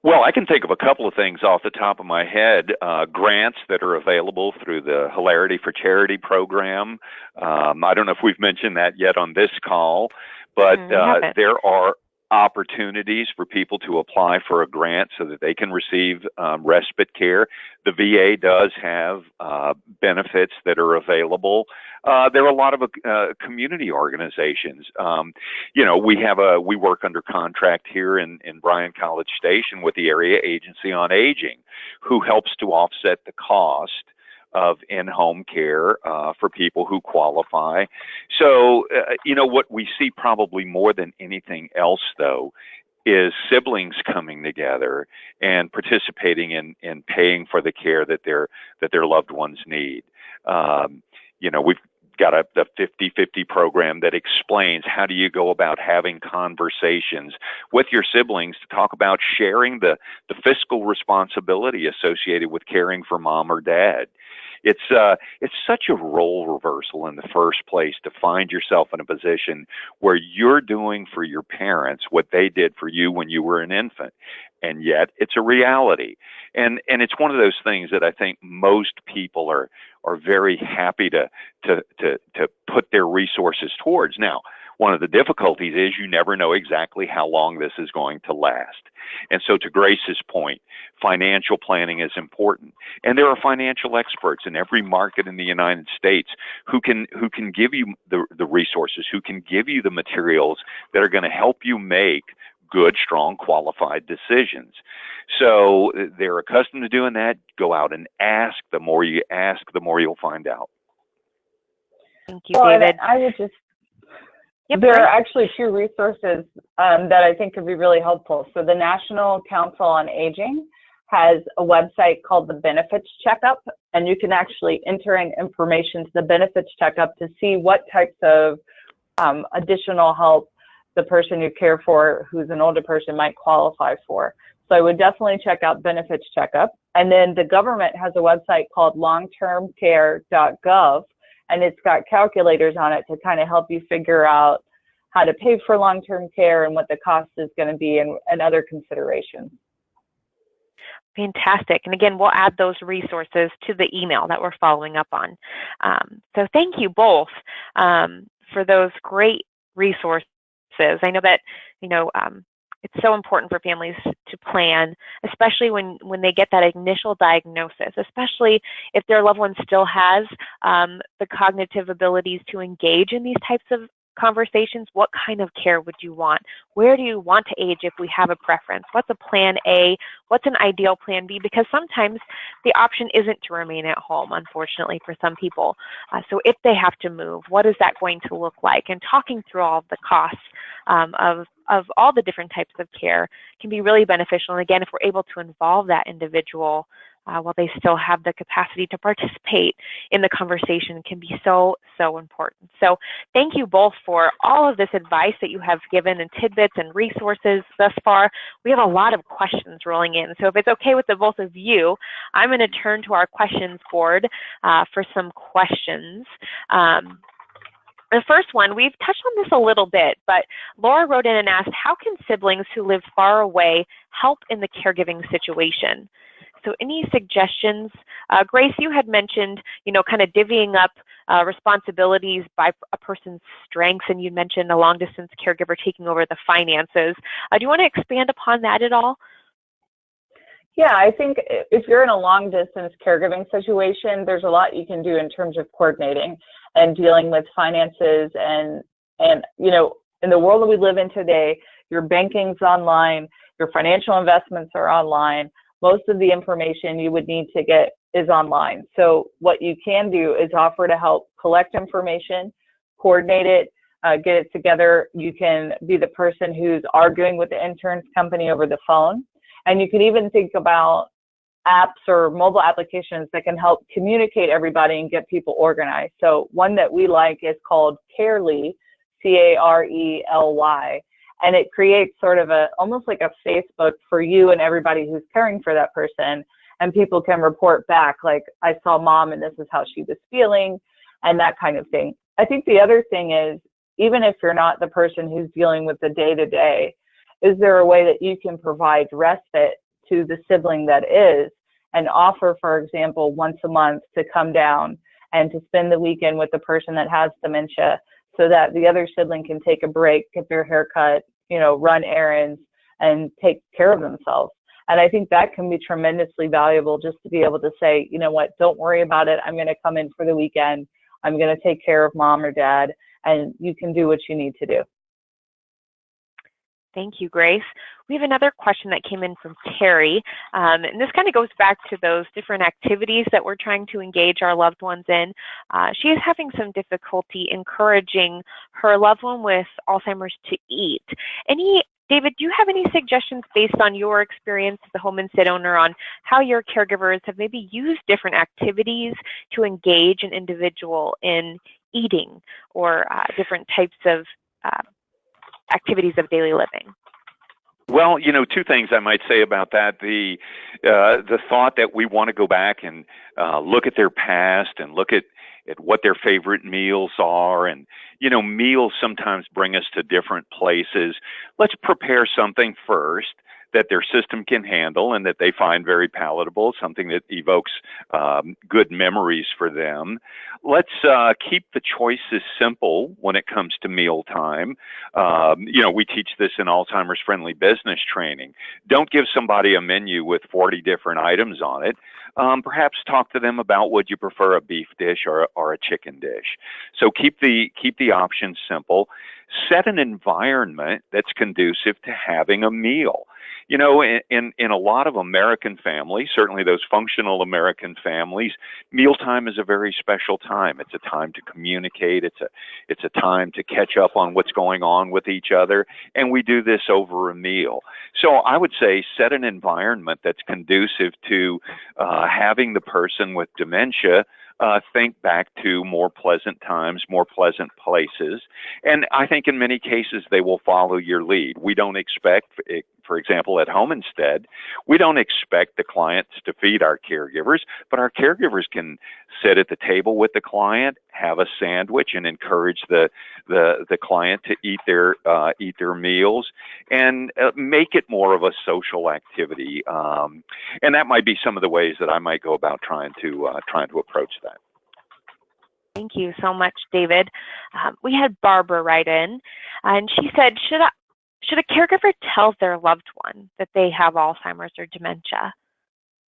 Well, I can think of a couple of things off the top of my head. Grants that are available through the Hilarity for Charity program. I don't know if we've mentioned that yet on this call, but there are opportunities for people to apply for a grant so that they can receive respite care. The VA does have benefits that are available. There are a lot of community organizations. You know, we work under contract here in Bryan College Station with the Area Agency on Aging, who helps to offset the cost of in-home care for people who qualify. So, what we see probably more than anything else, though, is siblings coming together and participating in paying for the care that their loved ones need. We've got the 50-50 program that explains how do you go about having conversations with your siblings to talk about sharing the fiscal responsibility associated with caring for mom or dad. It's such a role reversal in the first place to find yourself in a position where you're doing for your parents what they did for you when you were an infant, and yet it's a reality. And it's one of those things that I think most people are very happy to put their resources towards. Now, one of the difficulties is you never know exactly how long this is going to last. And so to Grace's point, financial planning is important. And there are financial experts in every market in the United States who can give you the resources, who can give you the materials that are going to help you make good, strong, qualified decisions. So they're accustomed to doing that. Go out and ask. The more you ask, the more you'll find out. Thank you, David. I would just, Yep, there right. are actually two resources that I think could be really helpful. So the National Council on Aging has a website called the Benefits Checkup, and you can actually enter in information to the Benefits Checkup to see what types of additional help the person you care for, who's an older person, might qualify for. So I would definitely check out Benefits Checkup. And then the government has a website called longtermcare.gov, and it's got calculators on it to kind of help you figure out how to pay for long-term care and what the cost is going to be and other considerations. Fantastic. And again, we'll add those resources to the email that we're following up on. So thank you both for those great resources. I know that, it's so important for families to plan, especially when they get that initial diagnosis, especially if their loved one still has the cognitive abilities to engage in these types of conversations. What kind of care would you want? Where do you want to age if we have a preference? What's a plan A? What's an ideal plan B? Because sometimes the option isn't to remain at home, unfortunately, for some people. So if they have to move, what is that going to look like? And talking through all of the costs of all the different types of care can be really beneficial. And again, if we're able to involve that individual while they still have the capacity to participate in the conversation, can be so, so important. So thank you both for all of this advice that you have given and tidbits and resources thus far. We have a lot of questions rolling in. So if it's okay with the both of you, I'm going to turn to our questions board for some questions. The first one, we've touched on this a little bit, but Laura wrote in and asked, how can siblings who live far away help in the caregiving situation? So any suggestions? Grace, you had mentioned, kind of divvying up responsibilities by a person's strengths, and you mentioned a long-distance caregiver taking over the finances. Do you want to expand upon that at all? Yeah, I think if you're in a long-distance caregiving situation, there's a lot you can do in terms of coordinating and dealing with finances. And in the world that we live in today, your banking's online, your financial investments are online. Most of the information you would need to get is online. So what you can do is offer to help collect information, coordinate it, get it together. You can be the person who's arguing with the insurance company over the phone. And you can even think about apps or mobile applications that can help communicate everybody and get people organized. So one that we like is called Carely, C-A-R-E-L-Y. And it creates sort of almost like a Facebook for you and everybody who's caring for that person. And people can report back, like, I saw mom and this is how she was feeling, and that kind of thing. I think the other thing is, even if you're not the person who's dealing with the day-to-day, is there a way that you can provide respite to the sibling that is, and offer, for example, once a month to come down and to spend the weekend with the person that has dementia, so that the other sibling can take a break, get their hair cut, run errands, and take care of themselves. And I think that can be tremendously valuable, just to be able to say, you know what, don't worry about it. I'm going to come in for the weekend. I'm going to take care of mom or dad, and you can do what you need to do. Thank you, Grace. We have another question that came in from Terry, and this kind of goes back to those different activities that we're trying to engage our loved ones in. She is having some difficulty encouraging her loved one with Alzheimer's to eat. David, do you have any suggestions based on your experience as a home and sit owner on how your caregivers have maybe used different activities to engage an individual in eating or different types of activities of daily living? Well, two things I might say about that. The thought that we want to go back and look at their past and look at what their favorite meals are. And, meals sometimes bring us to different places. Let's prepare something first that their system can handle and that they find very palatable, something that evokes good memories for them. Let's keep the choices simple when it comes to mealtime. We teach this in Alzheimer's Friendly Business Training. Don't give somebody a menu with 40 different items on it. Perhaps talk to them about, would you prefer a beef dish or a chicken dish? So keep the options simple. Set an environment that's conducive to having a meal. In a lot of American families, certainly those functional American families, mealtime is a very special time. It's a time to communicate. It's a time to catch up on what's going on with each other, and we do this over a meal. So I would say set an environment that's conducive to having the person with dementia think back to more pleasant times, more pleasant places. And I think in many cases they will follow your lead. We don't expect, for example, at Home Instead, we don't expect the clients to feed our caregivers, but our caregivers can sit at the table with the client, have a sandwich, and encourage the client to eat their meals, and make it more of a social activity. And that might be some of the ways that I might go about trying to approach that. Thank you so much, David. We had Barbara write in, and she said, should a caregiver tell their loved one that they have Alzheimer's or dementia?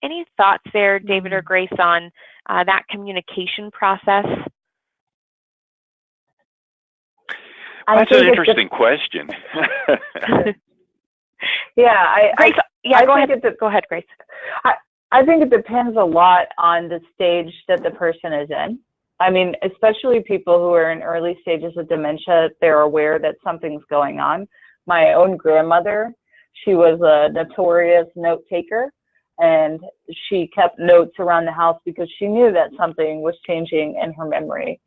Any thoughts there, David or Grace, on that communication process? That's an interesting question. Grace, go ahead, Grace. I think it depends a lot on the stage that the person is in. I mean, especially people who are in early stages of dementia, they're aware that something's going on. My own grandmother, she was a notorious note taker, and she kept notes around the house because she knew that something was changing in her memory.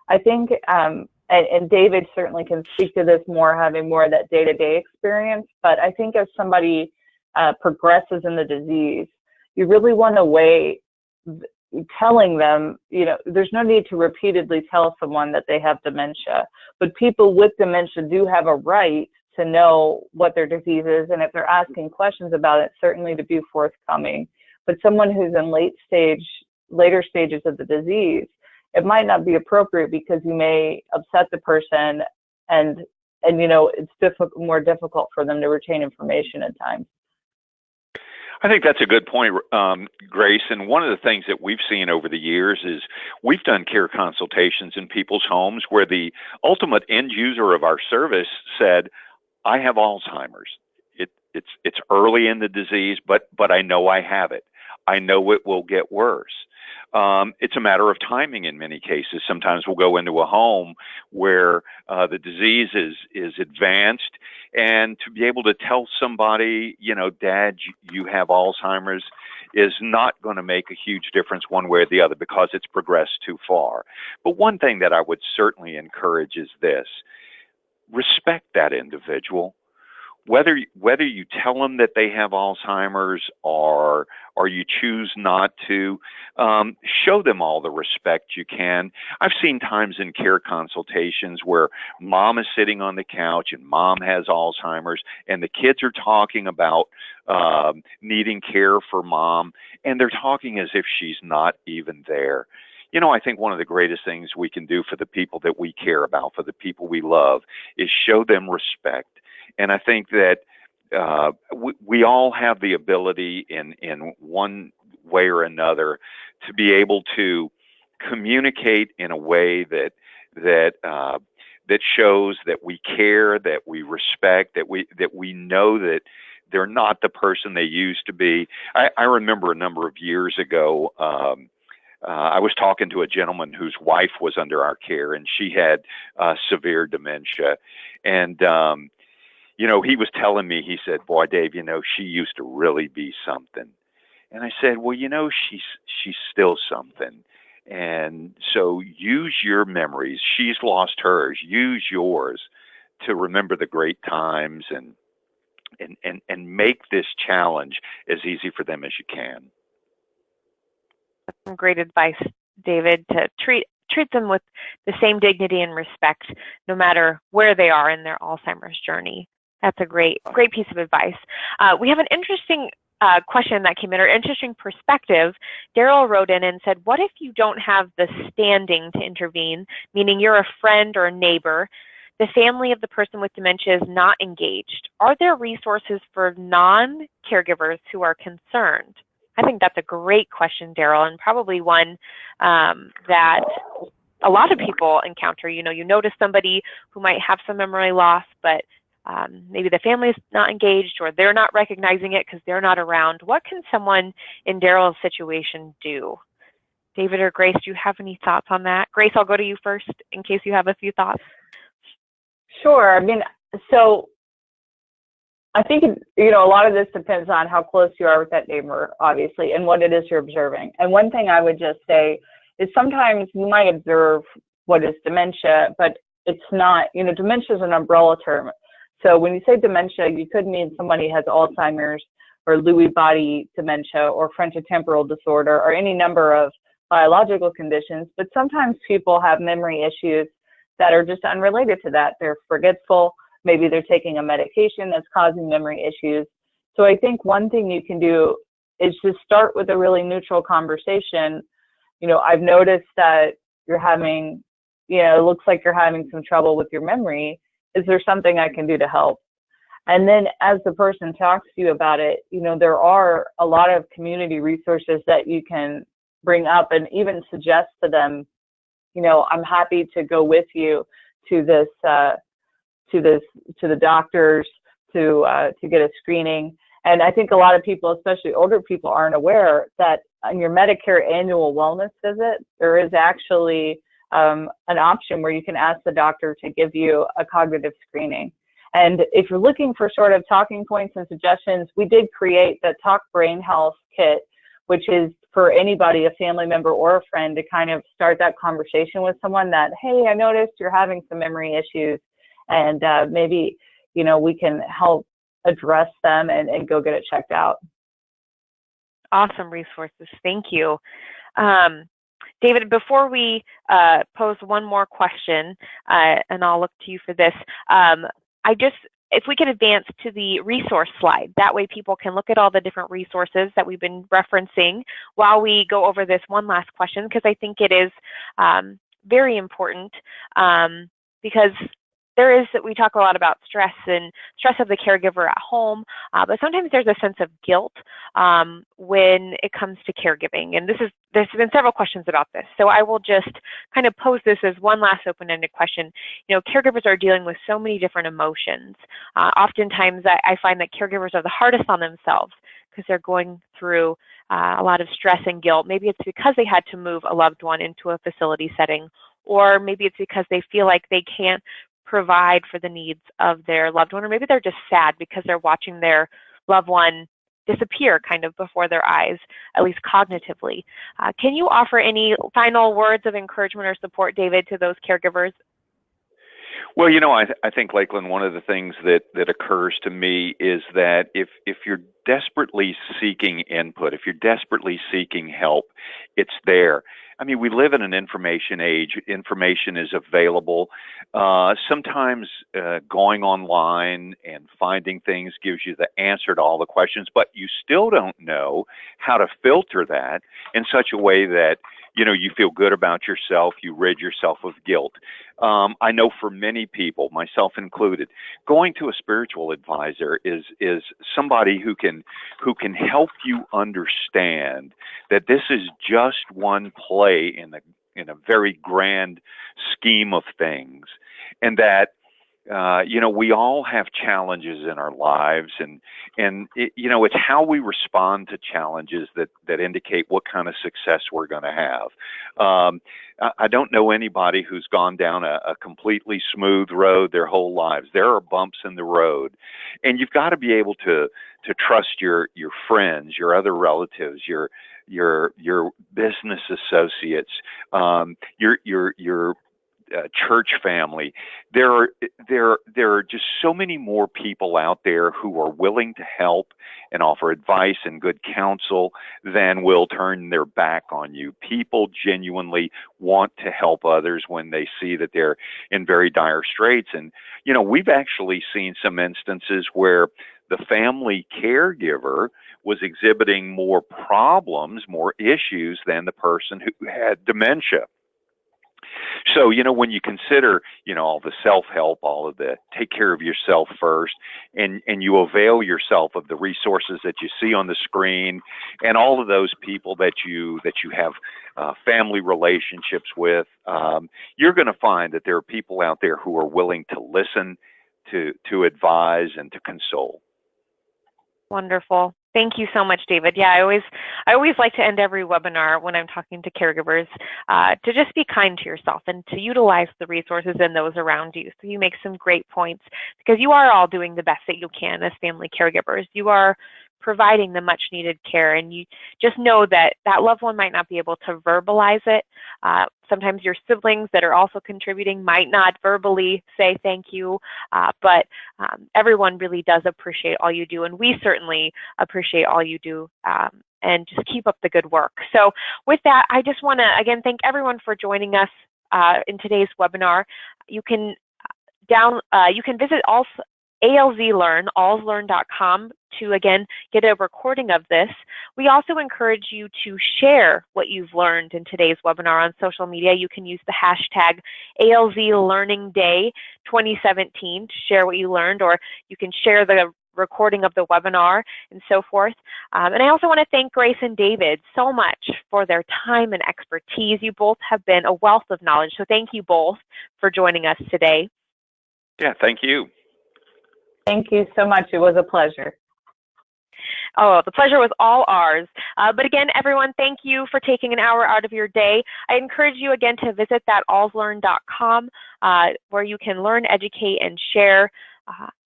I think, and David certainly can speak to this more, having more of that day-to-day experience, but I think as somebody progresses in the disease, you really want to weigh telling them, there's no need to repeatedly tell someone that they have dementia, but people with dementia do have a right to know what their disease is, and if they're asking questions about it, certainly to be forthcoming. But someone who's in later stages of the disease, it might not be appropriate because you may upset the person, and it's more difficult for them to retain information at times. I think that's a good point, Grace. And one of the things that we've seen over the years is we've done care consultations in people's homes where the ultimate end user of our service said, I have Alzheimer's. It's early in the disease, but I know I have it. I know it will get worse. It's a matter of timing in many cases. Sometimes we'll go into a home where the disease is advanced, and to be able to tell somebody, Dad, you have Alzheimer's, is not going to make a huge difference one way or the other because it's progressed too far. But one thing that I would certainly encourage is this: respect that individual. Whether you tell them that they have Alzheimer's or you choose not to, show them all the respect you can. I've seen times in care consultations where mom is sitting on the couch and mom has Alzheimer's, and the kids are talking about needing care for mom, and they're talking as if she's not even there. I think one of the greatest things we can do for the people that we care about, for the people we love, is show them respect. And I think that we all have the ability in one way or another to be able to communicate in a way that that shows that we care, that we respect, that we know that they're not the person they used to be. I remember a number of years ago, I was talking to a gentleman whose wife was under our care, and she had severe dementia. And, he was telling me, he said, "Boy, Dave, she used to really be something." And I said, "Well, she's still something. And so use your memories. She's lost hers. Use yours to remember the great times and make this challenge as easy for them as you can." Some great advice, David, to treat them with the same dignity and respect, no matter where they are in their Alzheimer's journey. That's a great piece of advice. We have an interesting question that came in, or interesting perspective. Daryl wrote in and said, what if you don't have the standing to intervene, meaning you're a friend or a neighbor, the family of the person with dementia is not engaged? Are there resources for non-caregivers who are concerned? I think that's a great question, Daryl, and probably one that a lot of people encounter. You notice somebody who might have some memory loss, but maybe the family is not engaged, or they're not recognizing it because they're not around. What can someone in Daryl's situation do? David or Grace, do you have any thoughts on that? Grace, I'll go to you first in case you have a few thoughts. Sure. So I think, a lot of this depends on how close you are with that neighbor, obviously, and what it is you're observing. And one thing I would just say is sometimes you might observe what is dementia, but it's not, dementia is an umbrella term. So when you say dementia, you could mean somebody has Alzheimer's or Lewy body dementia or frontotemporal disorder or any number of biological conditions, but sometimes people have memory issues that are just unrelated to that. They're forgetful. Maybe they're taking a medication that's causing memory issues. So I think one thing you can do is just start with a really neutral conversation. I've noticed that you're having, it looks like you're having some trouble with your memory. Is there something I can do to help? And then as the person talks to you about it, there are a lot of community resources that you can bring up and even suggest to them, I'm happy to go with you to this, to the doctors to get a screening. And I think a lot of people, especially older people, aren't aware that on your Medicare annual wellness visit, there is actually an option where you can ask the doctor to give you a cognitive screening. And if you're looking for sort of talking points and suggestions, we did create the Talk Brain Health Kit, which is for anybody, a family member or a friend, to kind of start that conversation with someone that, hey, I noticed you're having some memory issues, and maybe, we can help address them and go get it checked out. Awesome resources. Thank you. David, before we pose one more question, and I'll look to you for this, if we could advance to the resource slide, that way people can look at all the different resources that we've been referencing while we go over this one last question, because I think it is very important, because we talk a lot about stress of the caregiver at home, but sometimes there's a sense of guilt when it comes to caregiving. And there's been several questions about this. So I will just kind of pose this as one last open-ended question. Caregivers are dealing with so many different emotions. Oftentimes I find that caregivers are the hardest on themselves because they're going through a lot of stress and guilt. Maybe it's because they had to move a loved one into a facility setting, or maybe it's because they feel like they can't provide for the needs of their loved one, or maybe they're just sad because they're watching their loved one disappear kind of before their eyes, at least cognitively. Can you offer any final words of encouragement or support, David, to those caregivers? Well, I think, Lakelyn, one of the things that occurs to me is that if you're desperately seeking input, if you're desperately seeking help, it's there. I mean, we live in an information age. Information is available. Sometimes going online and finding things gives you the answer to all the questions, but you still don't know how to filter that in such a way that you feel good about yourself, you rid yourself of guilt. I know for many people, myself included, going to a spiritual advisor is somebody who can help you understand that this is just one play in a very grand scheme of things, and that we all have challenges in our lives, and it's how we respond to challenges that indicate what kind of success we're going to have. I don't know anybody who's gone down a completely smooth road their whole lives. There are bumps in the road, and you've got to be able to trust your friends, your other relatives, your business associates, your church family. There are just so many more people out there who are willing to help and offer advice and good counsel than will turn their back on you. People genuinely want to help others when they see that they're in very dire straits. And, we've actually seen some instances where the family caregiver was exhibiting more problems, more issues than the person who had dementia. So, when you consider, all the self-help, all of the take care of yourself first, and you avail yourself of the resources that you see on the screen and all of those people that you have family relationships with, you're going to find that there are people out there who are willing to listen, to advise, and to console. Wonderful. Thank you so much, David. Yeah, I always like to end every webinar when I'm talking to caregivers to just be kind to yourself and to utilize the resources and those around you. So you make some great points, because you are all doing the best that you can as family caregivers. You are providing the much needed care, and you just know that that loved one might not be able to verbalize it. Sometimes your siblings that are also contributing might not verbally say thank you, but everyone really does appreciate all you do, and we certainly appreciate all you do, and just keep up the good work. So with that, I just want to again thank everyone for joining us in today's webinar. You can visit alzlearn.com to, again, get a recording of this. We also encourage you to share what you've learned in today's webinar on social media. You can use the hashtag ALZLearningDay2017 to share what you learned, or you can share the recording of the webinar and so forth. And I also want to thank Grace and David so much for their time and expertise. You both have been a wealth of knowledge, so thank you both for joining us today. Yeah, thank you. Thank you so much. It was a pleasure. Oh, the pleasure was all ours. But again, everyone, thank you for taking an hour out of your day. I encourage you again to visit that alzlearn.com where you can learn, educate, and share.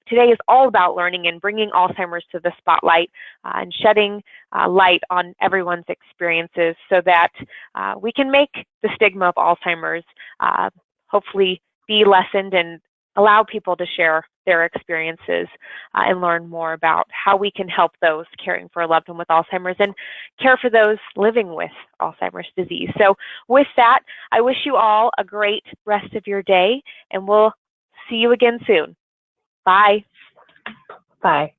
Today is all about learning and bringing Alzheimer's to the spotlight and shedding light on everyone's experiences so that we can make the stigma of Alzheimer's hopefully be lessened and allow people to share their experiences and learn more about how we can help those caring for a loved one with Alzheimer's and care for those living with Alzheimer's disease. So with that, I wish you all a great rest of your day, and we'll see you again soon. Bye. Bye.